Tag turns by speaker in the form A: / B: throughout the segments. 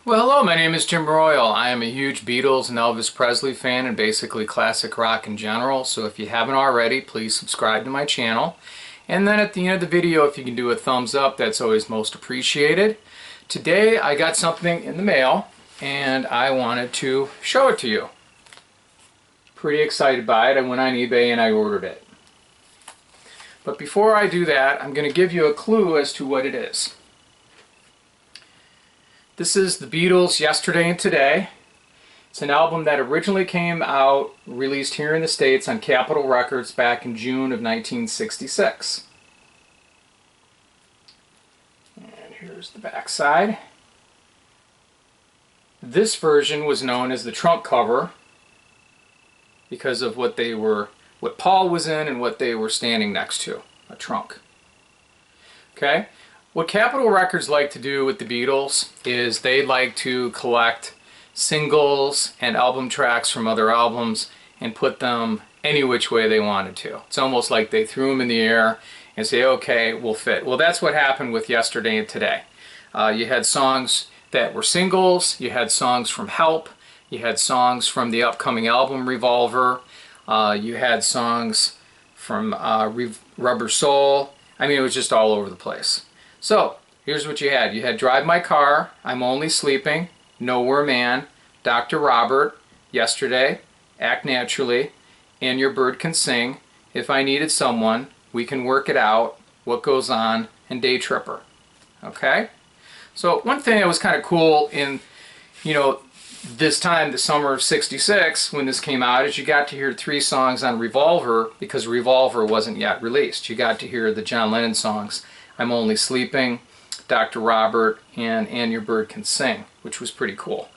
A: Well, hello, my name is Jim Royal. I am a huge Beatles and Elvis Presley fan and basically classic rock in general. So if you haven't already, please subscribe to my channel. And then at the end of the video, if you can do a thumbs up, that's always most appreciated. Today I got something in the mail and I wanted to show it to you. Pretty excited by it. I went on eBay and I ordered it. But before I do that, I'm going to give you a clue as to what it is. This is the Beatles Yesterday and Today. It's an album that originally came out, released here in the States on Capitol Records back in June of 1966. And here's the back side. This version was known as the trunk cover because of what Paul was in and what they were standing next to, a trunk. Okay? What Capitol Records like to do with the Beatles is they like to collect singles and album tracks from other albums and put them any which way they wanted to. It's almost like they threw them in the air and say, okay, we'll fit. Well, that's what happened with Yesterday and Today. You had songs that were singles, you had songs from Help, you had songs from the upcoming album Revolver, you had songs from Rubber Soul. I mean, it was just all over the place. So, here's what you had. You had Drive My Car, I'm Only Sleeping, Nowhere Man, Dr. Robert, Yesterday, Act Naturally, And Your Bird Can Sing, If I Needed Someone, We Can Work It Out, What Goes On, and Day Tripper. Okay? So, one thing that was kind of cool in, this time, the summer of '66, when this came out, is you got to hear 3 songs on Revolver, because Revolver wasn't yet released. You got to hear the John Lennon songs, I'm Only Sleeping, Dr. Robert, and Your Bird Can Sing, which was pretty cool.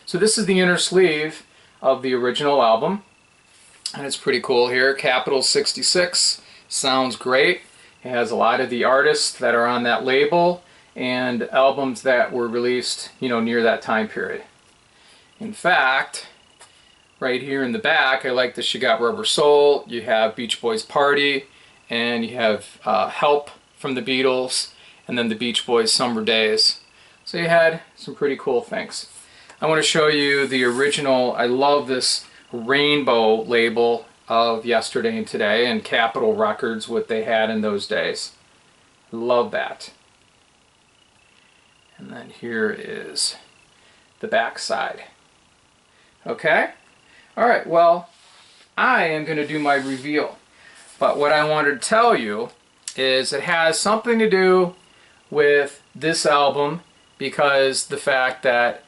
A: So this is the inner sleeve of the original album, and it's pretty cool here. Capitol 66, sounds great. It has a lot of the artists that are on that label and albums that were released, near that time period. In fact, right here in the back, I like this. You got Rubber Soul, you have Beach Boys Party, and you have Help from the Beatles, and then the Beach Boys Summer Days. So you had some pretty cool things. I want to show you the original. I love this rainbow label of Yesterday and Today and Capitol Records, what they had in those days. Love that. And then here is the back side. Okay? Alright, well, I am going to do my reveal. But what I wanted to tell you is it has something to do with this album, because the fact that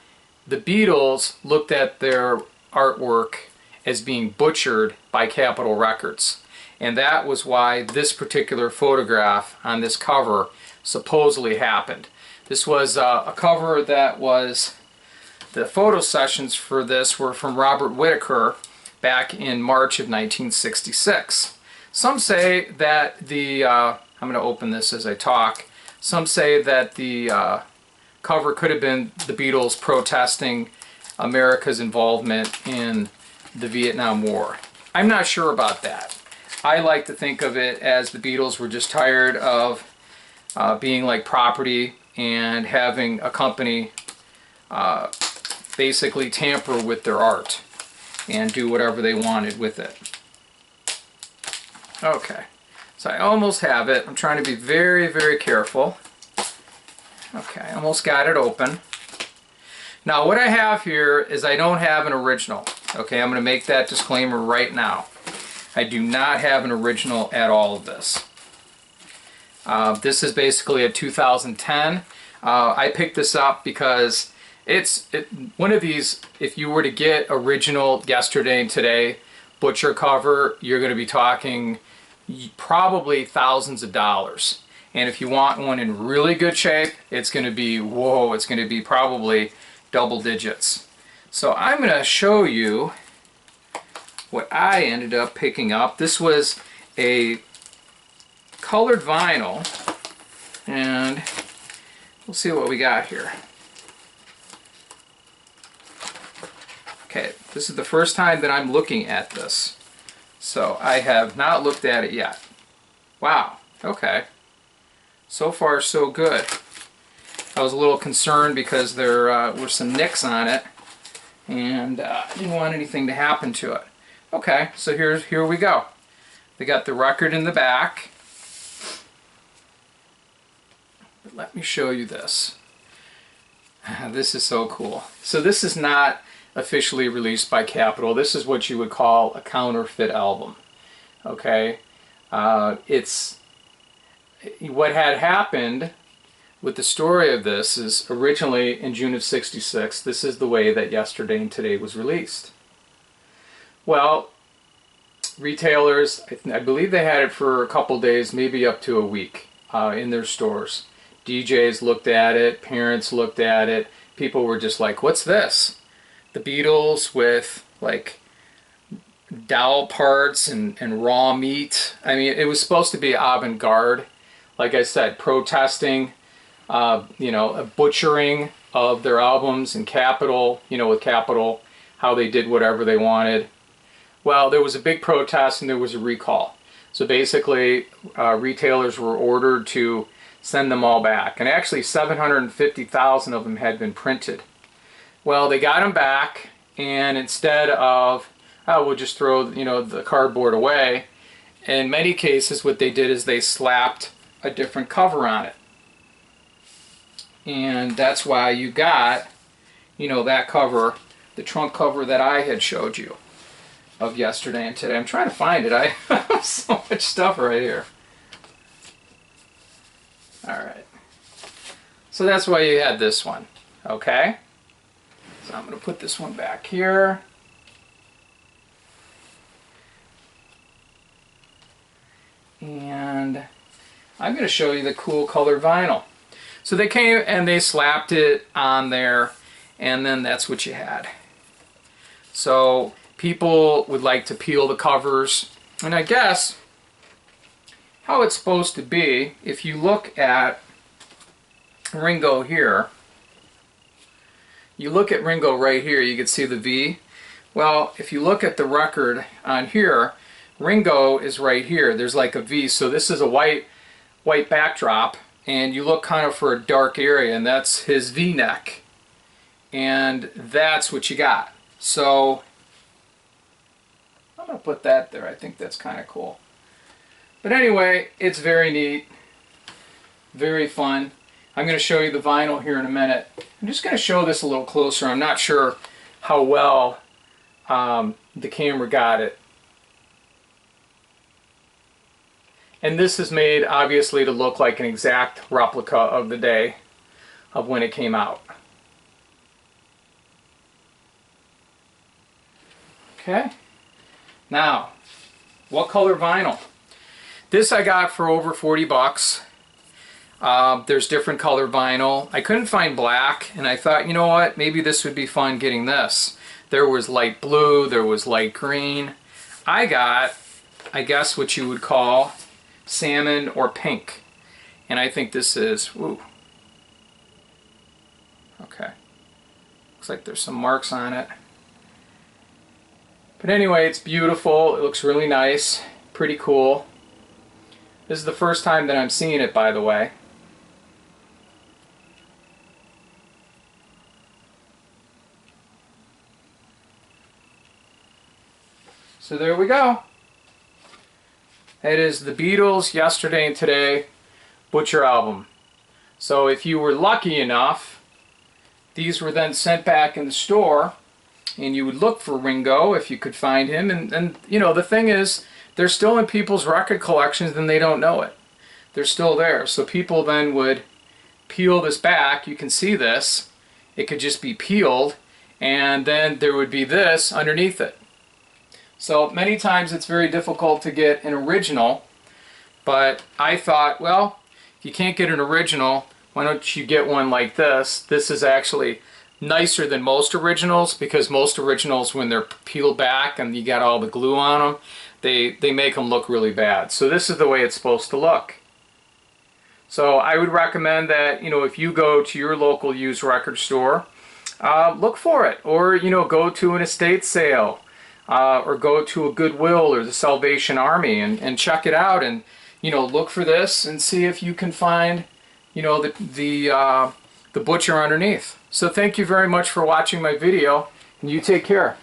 A: the Beatles looked at their artwork as being butchered by Capitol Records. And that was why this particular photograph on this cover supposedly happened. This was a cover that was, the photo sessions for this were from Robert Whittaker back in March of 1966. Some say that the, I'm going to open this as I talk, some say that the cover could have been the Beatles protesting America's involvement in the Vietnam War. I'm not sure about that. I like to think of it as the Beatles were just tired of being like property and having a company basically tamper with their art and do whatever they wanted with it. Okay, so I almost have it. I'm trying to be very, very careful. Okay, I almost got it open. Now what I have here is I don't have an original. Okay, I'm going to make that disclaimer right now. I do not have an original at all of this. This is basically a 2010. I picked this up because it's one of these, if you were to get original Yesterday and Today butcher cover, you're going to be talking probably thousands of dollars. And if you want one in really good shape, it's going to be, whoa, it's going to be probably double digits. So I'm going to show you what I ended up picking up. This was a colored vinyl, and we'll see what we got here. Okay, this is the first time that I'm looking at this. So I have not looked at it yet. Wow, okay. So far so good. I was a little concerned because there were some nicks on it, and didn't want anything to happen to it. Okay, so here we go. They got the record in the back. But let me show you this. This is so cool. So this is not officially released by Capitol. This is what you would call a counterfeit album. Okay, it's what had happened with the story of this is originally in June of '66. This is the way that Yesterday and Today was released. Well, retailers, I believe they had it for a couple days, maybe up to a week in their stores. DJs looked at it, parents looked at it, people were just like, what's this? The Beatles with like doll parts and raw meat. I mean, it was supposed to be avant-garde, like I said, protesting, you know, a butchering of their albums and Capitol, you know, with Capitol, how they did whatever they wanted. Well, there was a big protest and there was a recall. So basically, retailers were ordered to send them all back. And actually, 750,000 of them had been printed. Well, they got them back, and instead of, oh, we'll just throw, you know, the cardboard away, in many cases what they did is they slapped a different cover on it. And that's why you got, you know, that cover, the trunk cover that I had showed you of Yesterday and Today. I'm trying to find it. I have so much stuff right here. Alright. So that's why you had this one. Okay? So I'm going to put this one back here. And I'm going to show you the cool color vinyl. So they came and they slapped it on there, and then that's what you had. So people would like to peel the covers, and I guess how it's supposed to be, if you look at Ringo here, you look at Ringo right here, you can see the V. Well, if you look at the record on here, Ringo is right here. There's like a V, so this is a white backdrop, and you look kind of for a dark area, and that's his V-neck. And that's what you got. So I'm going to put that there. I think that's kind of cool. But anyway, it's very neat, very fun. I'm going to show you the vinyl here in a minute. I'm just going to show this a little closer. I'm not sure how well the camera got it. And this is made, obviously, to look like an exact replica of the day of when it came out. Okay. Now, what color vinyl? This I got for over 40 bucks. There's different color vinyl. I couldn't find black, and I thought, you know what, maybe this would be fun getting this. There was light blue, there was light green. I got, I guess, what you would call salmon or pink. And I think this is, ooh. Okay. Looks like there's some marks on it. But anyway, it's beautiful. It looks really nice. Pretty cool. This is the first time that I'm seeing it, by the way. So there we go. It is the Beatles Yesterday and Today Butcher album. So if you were lucky enough, these were then sent back in the store, and you would look for Ringo if you could find him. And you know, the thing is, they're still in people's record collections and they don't know it. They're still there. So people then would peel this back. You can see this. It could just be peeled, and then there would be this underneath it. So many times it's very difficult to get an original, but I thought, well, if you can't get an original, why don't you get one like this? This is actually nicer than most originals, because most originals, when they're peeled back and you got all the glue on them, they make them look really bad. So this is the way it's supposed to look. So I would recommend that, you know, if you go to your local used record store, look for it, or, you know, go to an estate sale, or go to a Goodwill or the Salvation Army and check it out, and, you know, look for this and see if you can find, you know, the the butcher underneath. So thank you very much for watching my video, and you take care.